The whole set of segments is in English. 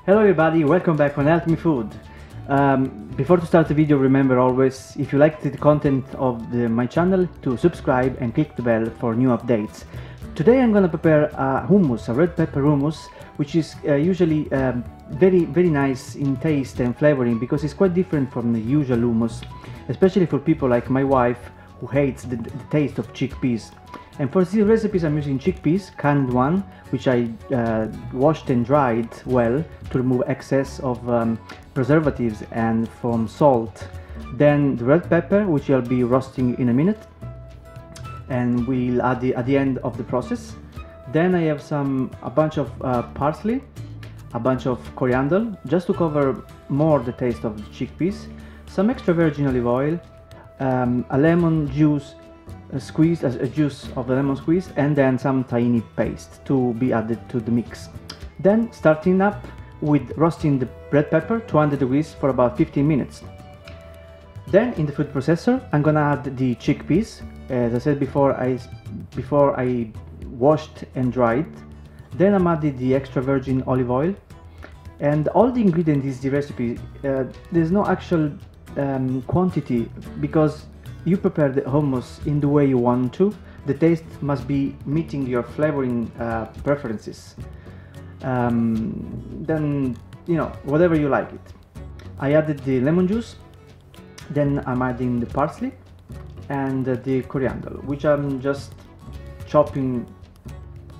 Hello everybody, welcome back on Help Me Food. Before to start the video, remember always, if you like the content of my channel, to subscribe and click the bell for new updates. Today I'm gonna prepare a hummus, a red pepper hummus, which is usually very nice in taste and flavoring because it's quite different from the usual hummus, especially for people like my wife who hates the taste of chickpeas. And for these recipes I'm using chickpeas, canned one, which I washed and dried well to remove excess of preservatives and from salt. Then the red pepper, which I'll be roasting in a minute, and we'll add at the end of the process. Then I have a bunch of parsley, a bunch of coriander, just to cover more the taste of the chickpeas, some extra virgin olive oil, a lemon juice squeezed, a juice of the lemon squeeze, and then some tahini paste to be added to the mix. Then starting up with roasting the red pepper 200 degrees for about 15 minutes. Then in the food processor I'm gonna add the chickpeas, as I said before I washed and dried. Then I'm adding the extra virgin olive oil, and all the ingredients in the recipe, there's no actual quantity because you prepare the hummus in the way you want to. The taste must be meeting your flavoring preferences. Then, you know, whatever you like it. I added the lemon juice, then I'm adding the parsley and the coriander, which I'm just chopping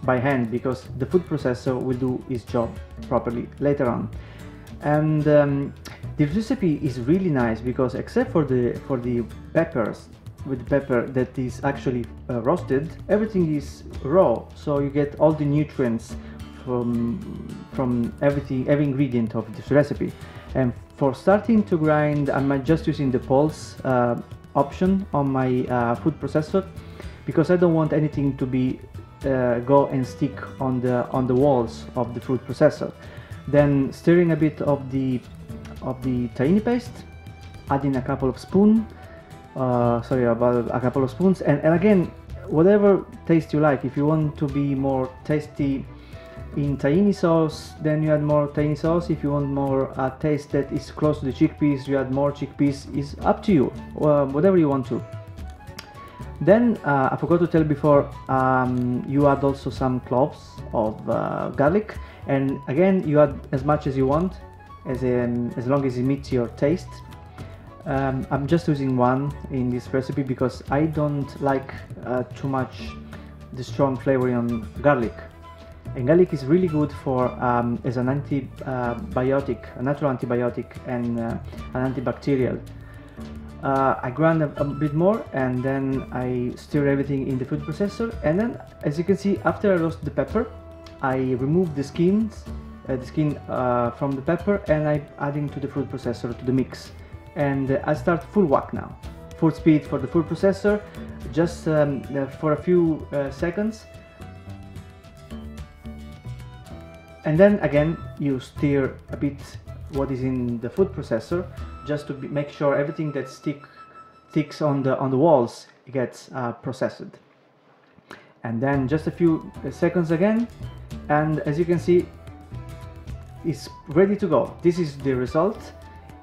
by hand because the food processor will do its job properly later on. And the recipe is really nice because except for the peppers, with the pepper that is actually roasted, everything is raw, so you get all the nutrients from every ingredient of this recipe. And for starting to grind, I'm just using the pulse option on my food processor because I don't want anything to be go and stick on the walls of the food processor. Then stirring a bit of the tahini paste, adding a couple of spoons, about a couple of spoons, and again, whatever taste you like. If you want to be more tasty in tahini sauce, then you add more tahini sauce. If you want more taste that is close to the chickpeas, you add more chickpeas. It's up to you, whatever you want to. Then I forgot to tell before, you add also some cloves of garlic, and again you add as much as you want, as long as it meets your taste. I'm just using one in this recipe because I don't like too much the strong flavoring on garlic, and garlic is really good for as an antibiotic, a natural antibiotic, and an antibacterial. I grind a bit more, and then I stir everything in the food processor, and then as you can see, after I roast the pepper, I remove the skin from the pepper, and I'm adding to the food processor, to the mix. And I start full whack now, full speed for the food processor, just for a few seconds, and then again you stir a bit what is in the food processor, just to make sure everything that sticks on the walls gets processed. And then just a few seconds again, and as you can see, it's ready to go. This is the result.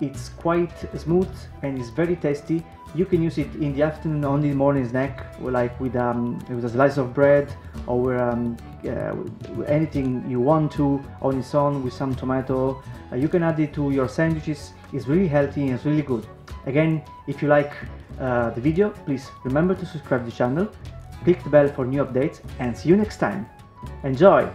It's quite smooth and it's very tasty. You can use it in the afternoon, on the morning snack, like with a slice of bread, or anything you want to, on its own with some tomato. You can add it to your sandwiches. It's really healthy and it's really good. Again, if you like the video, please remember to subscribe to the channel, click the bell for new updates, and see you next time. Enjoy!